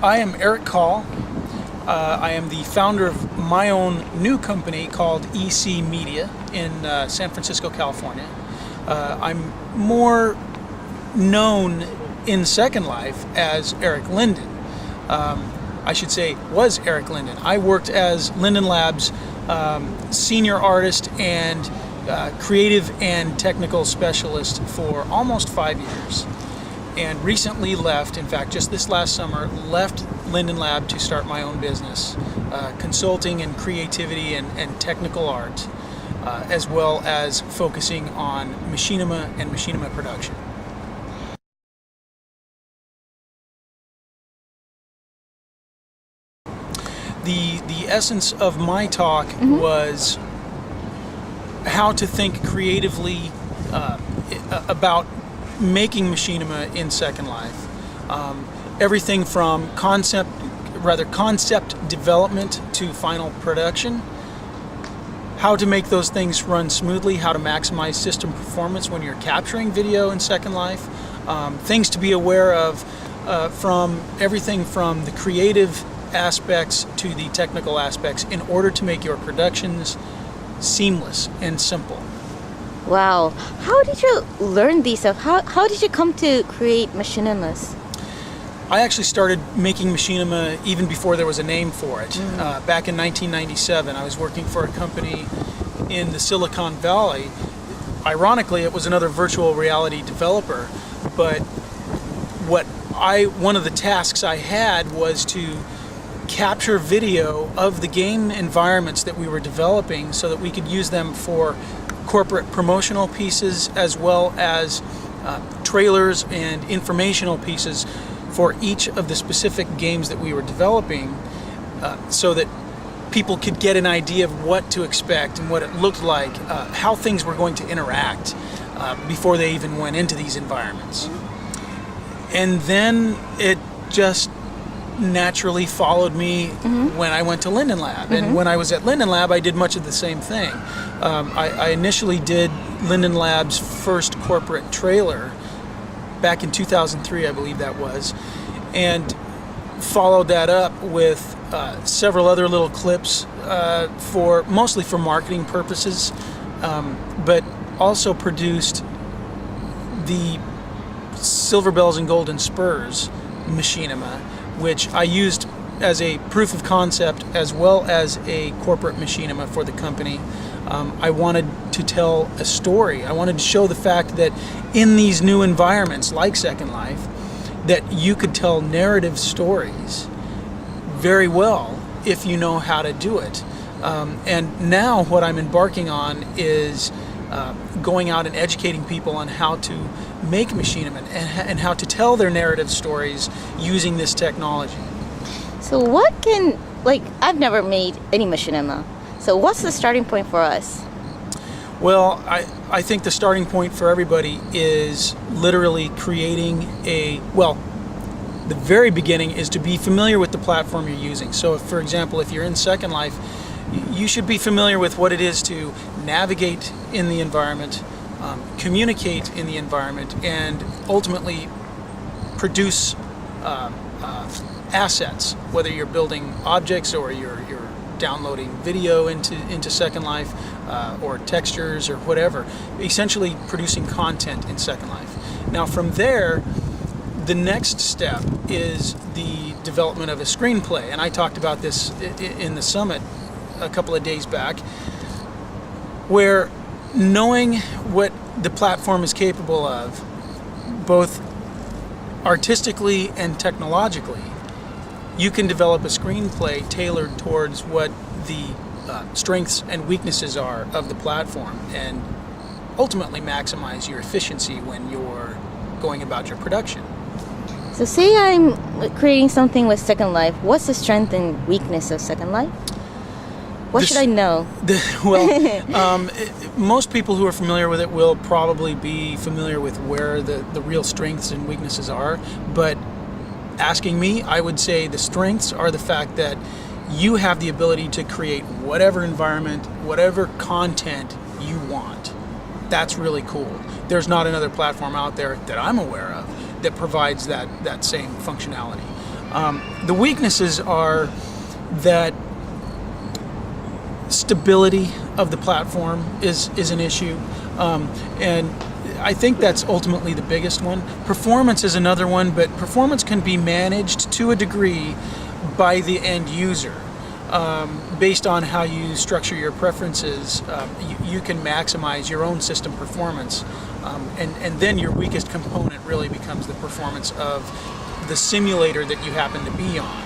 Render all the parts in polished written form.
I am Eric Call. I am the founder of my own new company called EC Media in San Francisco, California. I'm more known in Second Life as Eric Linden. I should say was Eric Linden. I worked as Linden Labs senior artist and creative and technical specialist for almost 5 years, and recently left, in fact just this last summer, left Linden Lab to start my own business, consulting and creativity and technical art, as well as focusing on machinima and machinima production. The essence of my talk was how to think creatively about making machinima in Second Life. Everything from concept development to final production, how to make those things run smoothly, how to maximize system performance when you're capturing video in Second Life, things to be aware of from everything from the creative aspects to the technical aspects in order to make your productions seamless and simple. Wow. How did you learn these stuff? How did you come to create Machinimas? I actually started making machinima even before there was a name for it. Back in 1997, I was working for a company in the Silicon Valley. Ironically, it was another virtual reality developer, but one of the tasks I had was to capture video of the game environments that we were developing so that we could use them for corporate promotional pieces as well as trailers and informational pieces for each of the specific games that we were developing, so that people could get an idea of what to expect and what it looked like, how things were going to interact before they even went into these environments. And then it just naturally followed me when I went to Linden Lab. And when I was at Linden Lab, I did much of the same thing. I initially did Linden Lab's first corporate trailer back in 2003, I believe that was, and followed that up with several other little clips mostly for marketing purposes, but also produced the Silver Bells and Golden Spurs machinima, which I used as a proof of concept as well as a corporate machinima for the company. I wanted to tell a story. I wanted to show the fact that in these new environments like Second Life, that you could tell narrative stories very well if you know how to do it. And now what I'm embarking on is going out and educating people on how to make machinima and how to tell their narrative stories using this technology. So I've never made any machinima. So what's the starting point for us? Well, I think the starting point for everybody is literally creating the very beginning is to be familiar with the platform you're using. So if, for example, if you're in Second Life, you should be familiar with what it is to navigate in the environment, communicate in the environment, and ultimately produce assets, whether you're building objects or you're downloading video into Second Life, or textures or whatever, essentially producing content in Second Life. Now from there, the next step is the development of a screenplay, and I talked about this in the summit a couple of days back, where knowing what the platform is capable of, both artistically and technologically, you can develop a screenplay tailored towards what the strengths and weaknesses are of the platform and ultimately maximize your efficiency when you're going about your production. So say I'm creating something with Second Life. What's the strength and weakness of Second Life? What should I know? Most people who are familiar with it will probably be familiar with where the real strengths and weaknesses are. But asking me, I would say the strengths are the fact that you have the ability to create whatever environment, whatever content you want. That's really cool. There's not another platform out there that I'm aware of that provides that same functionality. The weaknesses are that stability of the platform is an issue, and I think that's ultimately the biggest one. Performance is another one, but performance can be managed to a degree by the end user. Based on how you structure your preferences, you can maximize your own system performance, and then your weakest component really becomes the performance of the simulator that you happen to be on.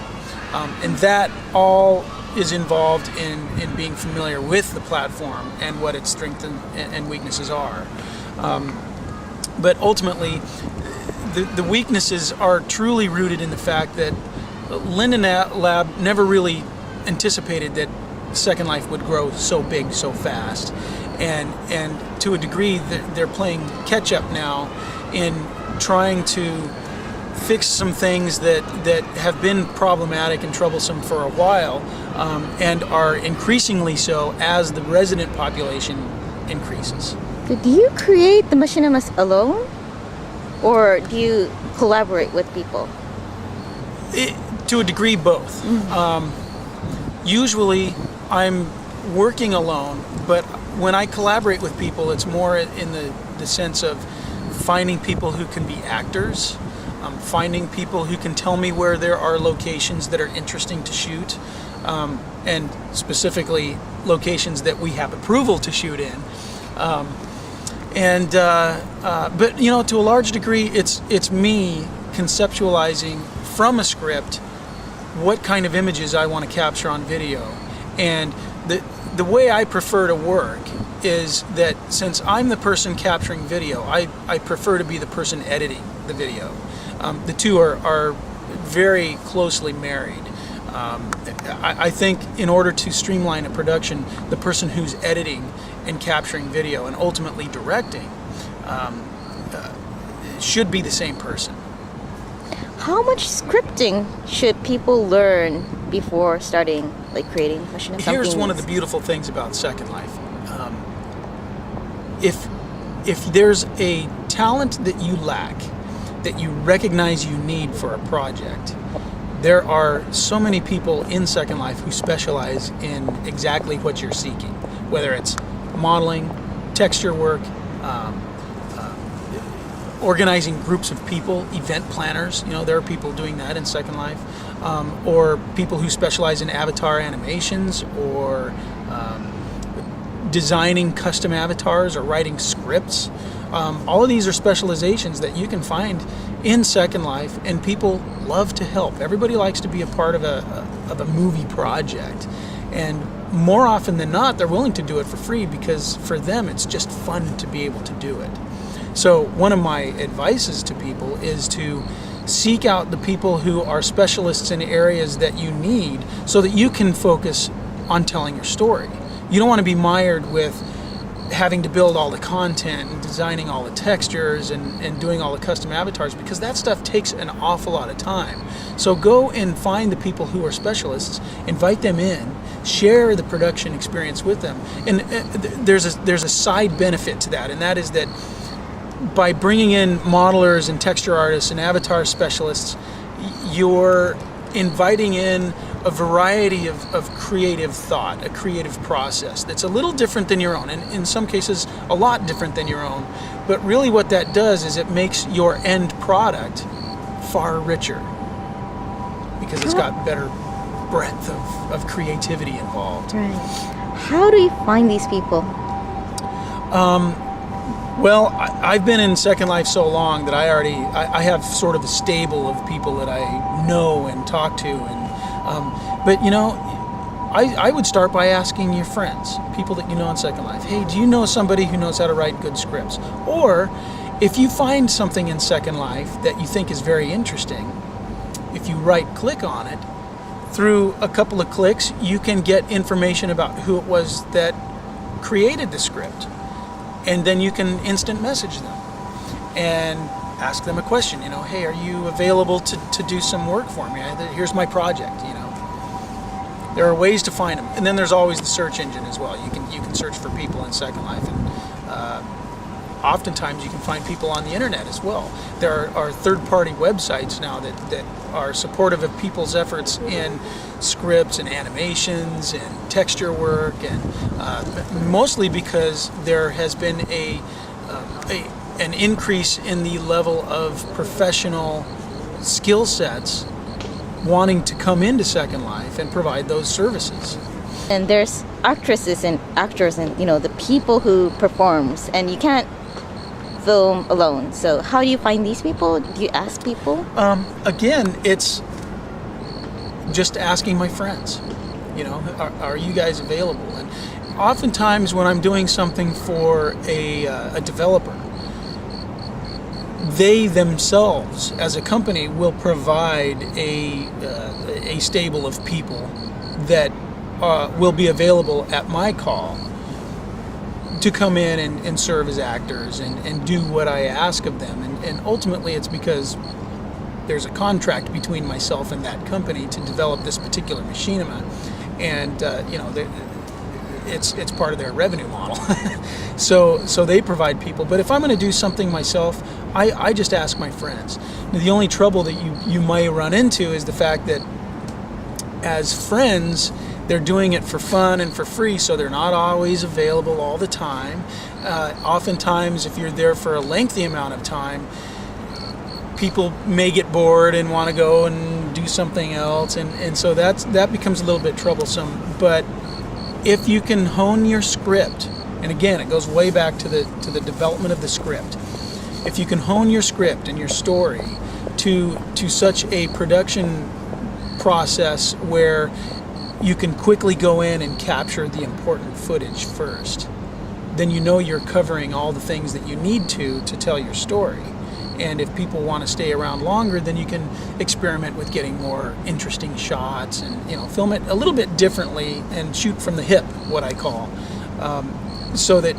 And that all is involved in being familiar with the platform and what its strengths and weaknesses are. But ultimately, the weaknesses are truly rooted in the fact that Linden Lab never really anticipated that Second Life would grow so big so fast, and to a degree they're playing catch up now in trying to fix some things that have been problematic and troublesome for a while, and are increasingly so as the resident population increases. Do you create the Machinimas alone, or do you collaborate with people? To a degree, both. Usually I'm working alone, but when I collaborate with people, it's more in the sense of finding people who can be actors, finding people who can tell me where there are locations that are interesting to shoot, and specifically locations that we have approval to shoot in. But you know, to a large degree, it's me conceptualizing from a script what kind of images I want to capture on video. And the way I prefer to work is that since I'm the person capturing video, I prefer to be the person editing the video. The two are very closely married. I think in order to streamline a production, the person who's editing and capturing video and ultimately directing should be the same person. How much scripting should people learn before starting creating Machinimas? Here's one of the beautiful things about Second Life. If there's a talent that you lack, that you recognize you need for a project, there are so many people in Second Life who specialize in exactly what you're seeking, whether it's modeling, texture work, organizing groups of people, event planners. You know, there are people doing that in Second Life, or people who specialize in avatar animations, or designing custom avatars, or writing scripts. All of these are specializations that you can find in Second Life, and people love to help. Everybody likes to be a part of a movie project, and more often than not, they're willing to do it for free because for them it's just fun to be able to do it. So one of my advices to people is to seek out the people who are specialists in areas that you need so that you can focus on telling your story. You don't want to be mired with having to build all the content and designing all the textures and doing all the custom avatars, because that stuff takes an awful lot of time. So go and find the people who are specialists, invite them in, share the production experience with them. And there's a side benefit to that, and that is that by bringing in modelers and texture artists and avatar specialists, you're inviting in a variety of creative thought, a creative process that's a little different than your own, and in some cases a lot different than your own. But really what that does is it makes your end product far richer because it's got better breadth of creativity involved. Right. How do you find these people? Well, I've been in Second Life so long that I have sort of a stable of people that I know and talk to, and but you know, I would start by asking your friends, people that you know in Second Life, hey, do you know somebody who knows how to write good scripts? Or if you find something in Second Life that you think is very interesting, if you right-click on it, through a couple of clicks, you can get information about who it was that created the script. And then you can instant message them and ask them a question, you know, hey, are you available to do some work for me? Here's my project, you know. There are ways to find them. And then there's always the search engine as well. You can search for people in Second Life and oftentimes you can find people on the internet as well. There are third-party websites now that are supportive of people's efforts in scripts and animations and texture work, and mostly because there has been an increase in the level of professional skill sets wanting to come into Second Life and provide those services. And there's actresses and actors and the people who performs, and you can't film alone. So how do you find these people? Do you ask people? Again, it's just asking my friends. Are you guys available? And oftentimes when I'm doing something for a developer, they themselves, as a company, will provide a stable of people that will be available at my call to come in and serve as actors and do what I ask of them. And ultimately it's because there's a contract between myself and that company to develop this particular machinima, and it's part of their revenue model. So they provide people. But if I'm going to do something myself, I just ask my friends. Now, the only trouble that you might run into is the fact that as friends, they're doing it for fun and for free, so they're not always available all the time. Oftentimes, if you're there for a lengthy amount of time, people may get bored and want to go and do something else, and so that becomes a little bit troublesome. But if you can hone your script, and again, it goes way back to the development of the script. If you can hone your script and your story to such a production process where you can quickly go in and capture the important footage first, then you're covering all the things that you need to tell your story. And if people want to stay around longer, then you can experiment with getting more interesting shots and film it a little bit differently and shoot from the hip, what I call, so that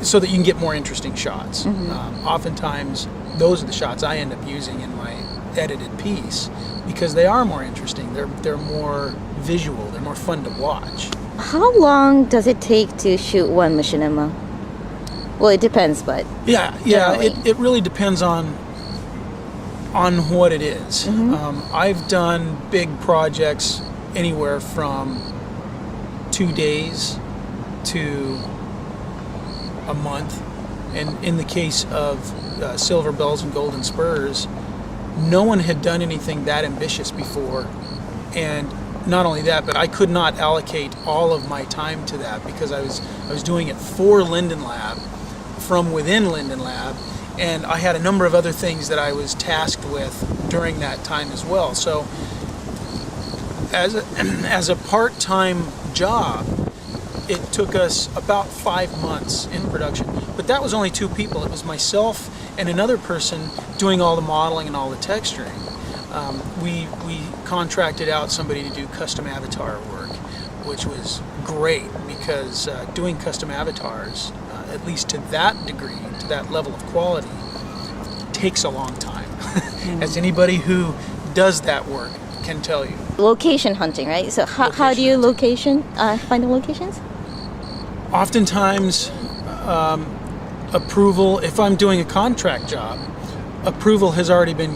you can get more interesting shots. Mm-hmm. Oftentimes, those are the shots I end up using in my edited piece because they are more interesting. They're more visual. They're more fun to watch. How long does it take to shoot one machinima? Well, it depends, but yeah, it really depends on what it is. Mm-hmm. I've done big projects anywhere from 2 days to a month, and in the case of Silver Bells and Golden Spurs, no one had done anything that ambitious before, and not only that, but I could not allocate all of my time to that because I was doing it for Linden Lab, from within Linden Lab, and I had a number of other things that I was tasked with during that time as well. So as a part-time job, it took us about 5 months in production. But that was only 2 people. It was myself and another person doing all the modeling and all the texturing. We contracted out somebody to do custom avatar work, which was great because doing custom avatars, at least to that degree, to that level of quality, takes a long time. As anybody who does that work can tell you. Location hunting, right? So how do you find the locations? Oftentimes, approval, if I'm doing a contract job, approval has already been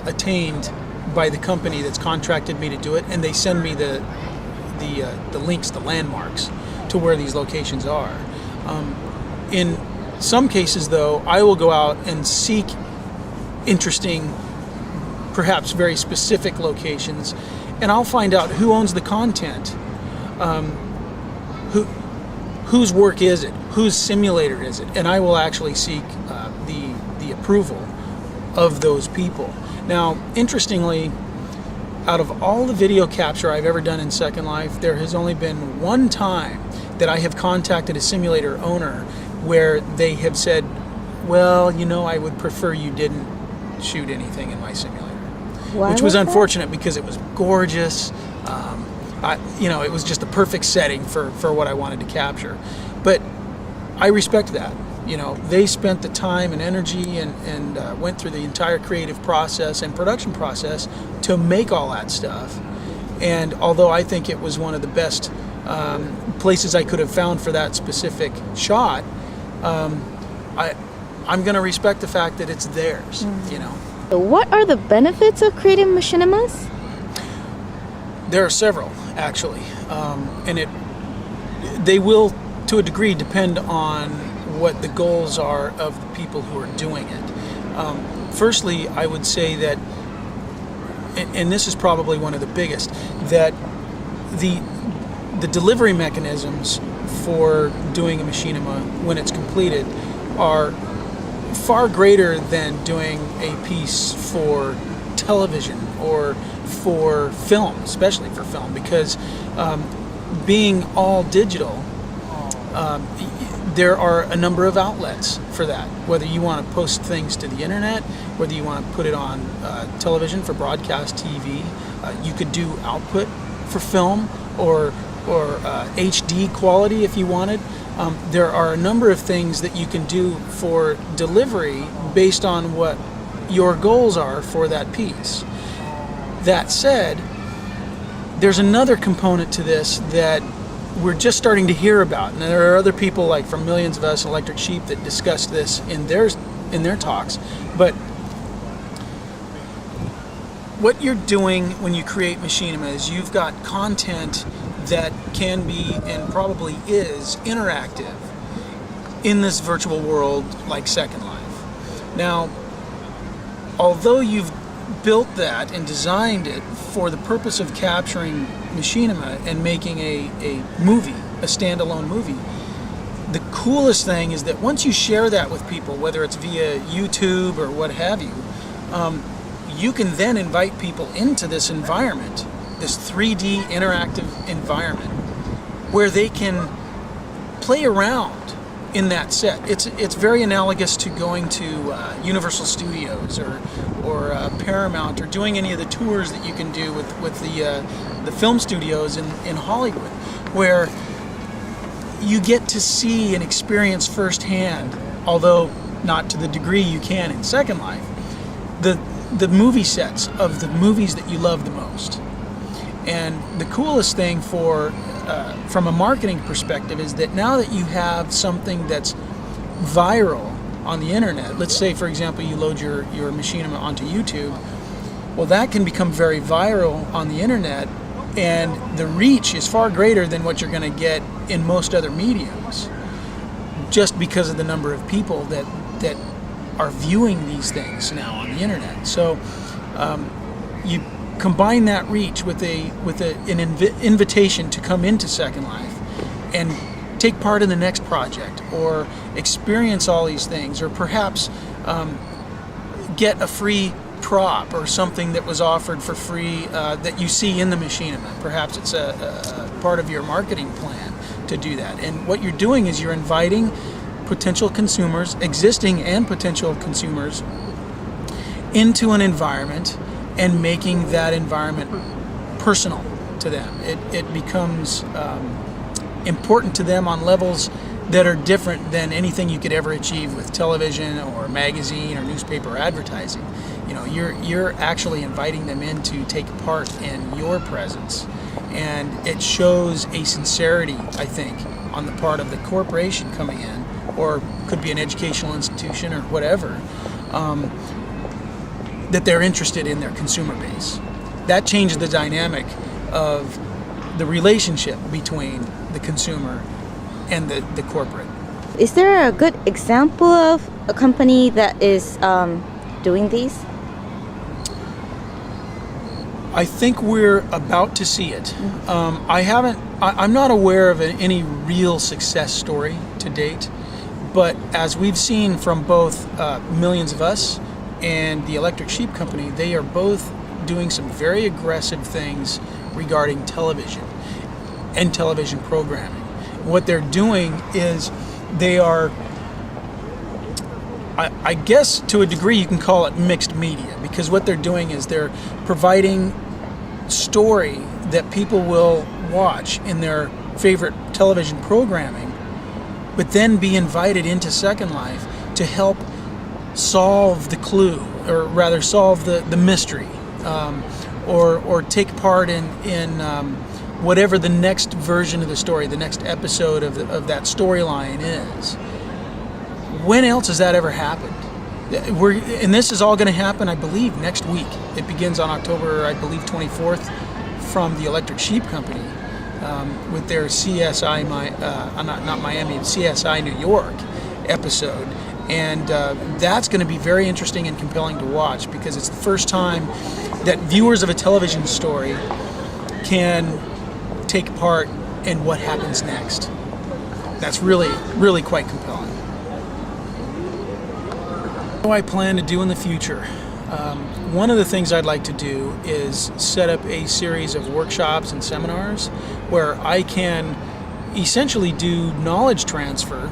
attained by the company that's contracted me to do it, and they send me the links, the landmarks to where these locations are. In some cases, though, I will go out and seek interesting, perhaps very specific locations, and I'll find out who owns the content, whose work is it, whose simulator is it, and I will actually seek the approval of those people. Now, interestingly, out of all the video capture I've ever done in Second Life, there has only been one time that I have contacted a simulator owner where they have said, well, I would prefer you didn't shoot anything in my simulator. Why which was that? unfortunate because it was gorgeous. It was just the perfect setting for what I wanted to capture. But I respect that. They spent the time and energy and went through the entire creative process and production process to make all that stuff. And although I think it was one of the best places I could have found for that specific shot, I'm going to respect the fact that it's theirs, you know. So what are the benefits of creating machinimas? There are several, actually, and they will, to a degree, depend on what the goals are of the people who are doing it. Firstly, I would say that, and this is probably one of the biggest, that the delivery mechanisms for doing a machinima when it's completed are far greater than doing a piece for television or for film, especially for film, because being all digital, there are a number of outlets for that. Whether you want to post things to the internet, whether you want to put it on television for broadcast TV, you could do output for film or HD quality if you wanted. There are a number of things that you can do for delivery based on what your goals are for that piece. That said, there's another component to this that we're just starting to hear about, and there are other people like from Millions of Us, Electric Sheep, that discuss this in their talks. But what you're doing when you create Machinima is you've got content that can be, and probably is, interactive in this virtual world like Second Life. Now, although you've built that and designed it for the purpose of capturing Machinima and making a movie, a standalone movie, the coolest thing is that once you share that with people, whether it's via YouTube or what have you, you can then invite people into this environment, this 3D interactive environment, where they can play around in that set. It's very analogous to going to Universal Studios or Paramount, or doing any of the tours that you can do with the film studios in Hollywood, where you get to see and experience firsthand, although not to the degree you can in Second Life, the movie sets of the movies that you love the most. And the coolest thing from a marketing perspective is that now that you have something that's viral on the internet, let's say for example you load your Machinima onto YouTube, well, that can become very viral on the internet, and the reach is far greater than what you're going to get in most other mediums, just because of the number of people that are viewing these things now on the internet. So you combine that reach with an invitation to come into Second Life and take part in the next project, or experience all these things, or perhaps get a free prop or something that was offered for free that you see in the Machinima. Perhaps it's a part of your marketing plan to do that. And what you're doing is you're inviting potential consumers, existing and potential consumers, into an environment and making that environment personal to them. It becomes important to them on levels that are different than anything you could ever achieve with television or magazine or newspaper advertising. You know, you're actually inviting them in to take part in your presence, and it shows a sincerity, I think, on the part of the corporation coming in, or could be an educational institution or whatever, that they're interested in their consumer base. That changes the dynamic of the relationship between the consumer and the corporate. Is there a good example of a company that is doing these? I think we're about to see it. I'm not aware of any real success story to date, but as we've seen from both Millions of Us and the Electric Sheep Company, they are both doing some very aggressive things regarding television and television programming. What they're doing is they are, I guess to a degree you can call it mixed media, because what they're doing is they're providing story that people will watch in their favorite television programming, but then be invited into Second Life to help solve the clue, or rather solve the mystery, or take part in whatever the next version of the story, the next episode of that storyline is. when else has that ever happened? And this is all going to happen, I believe, next week. It begins on October, I believe, 24th from the Electric Sheep Company with their CSI, not Miami, CSI New York episode. And that's going to be very interesting and compelling to watch, because it's the first time that viewers of a television story can take part in what happens next. That's really, really quite compelling. What do I plan to do in the future? One of the things I'd like to do is set up a series of workshops and seminars where I can essentially do knowledge transfer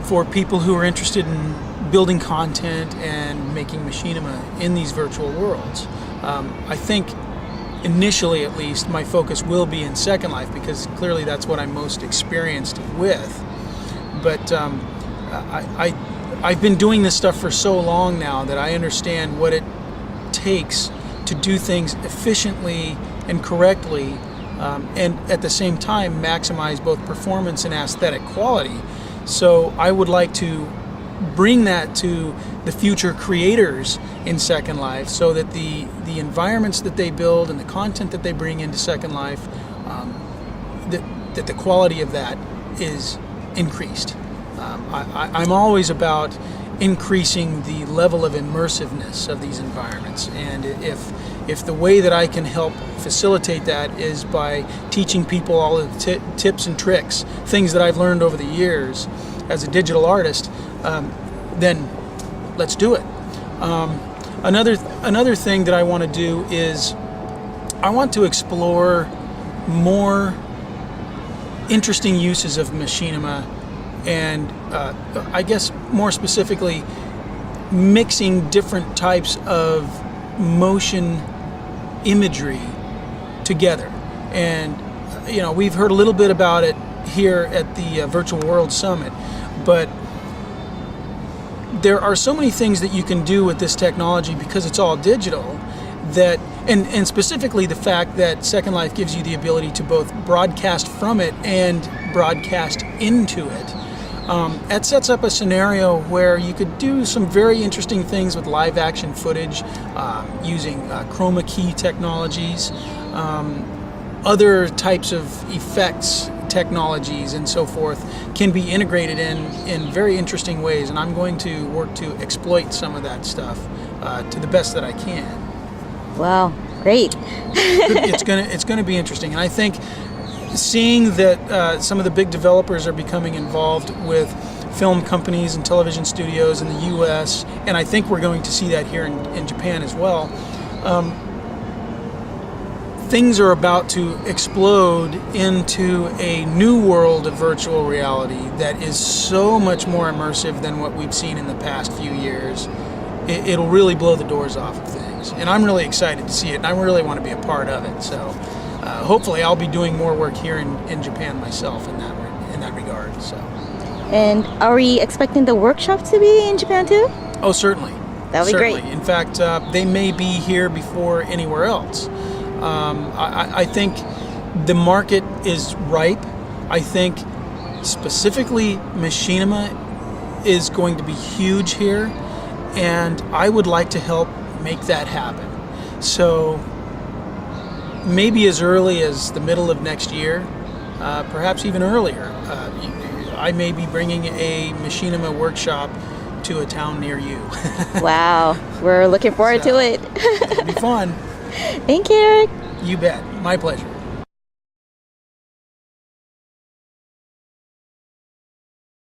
for people who are interested in building content and making machinima in these virtual worlds. I think initially, at least, my focus will be in Second Life, because clearly that's what I'm most experienced with. But I've been doing this stuff for so long now that I understand what it takes to do things efficiently and correctly, and at the same time maximize both performance and aesthetic quality. So I would like to bring that to the future creators in Second Life, so that the environments that they build and the content that they bring into Second Life, that the quality of that is increased. I'm always about increasing the level of immersiveness of these environments, and if the way that I can help facilitate that is by teaching people all of the tips and tricks, things that I've learned over the years as a digital artist, then let's do it. Another thing that I want to do is I want to explore more interesting uses of machinima, and I guess more specifically mixing different types of motion imagery together. And we've heard a little bit about it here at the Virtual World Summit, but there are so many things that you can do with this technology because it's all digital, that and specifically the fact that Second Life gives you the ability to both broadcast from it and broadcast into it. It sets up a scenario where you could do some very interesting things with live action footage, using chroma key technologies, other types of effects technologies and so forth can be integrated in very interesting ways, and I'm going to work to exploit some of that stuff to the best that I can. Wow, great. It's gonna be interesting, and I think seeing that some of the big developers are becoming involved with film companies and television studios in the US, and I think we're going to see that here in Japan as well. Things are about to explode into a new world of virtual reality that is so much more immersive than what we've seen in the past few years. It'll really blow the doors off of things, and I'm really excited to see it, and I really want to be a part of it. So hopefully I'll be doing more work here in Japan myself in that regard. So. And are we expecting the workshop to be in Japan too? Oh, certainly. That would be great. In fact, they may be here before anywhere else. I think the market is ripe. I think specifically Machinima is going to be huge here, and I would like to help make that happen. So maybe as early as the middle of next year, perhaps even earlier, I may be bringing a Machinima workshop to a town near you. Wow, we're looking forward to it. It'll be fun. Thank you, Eric. You bet. My pleasure.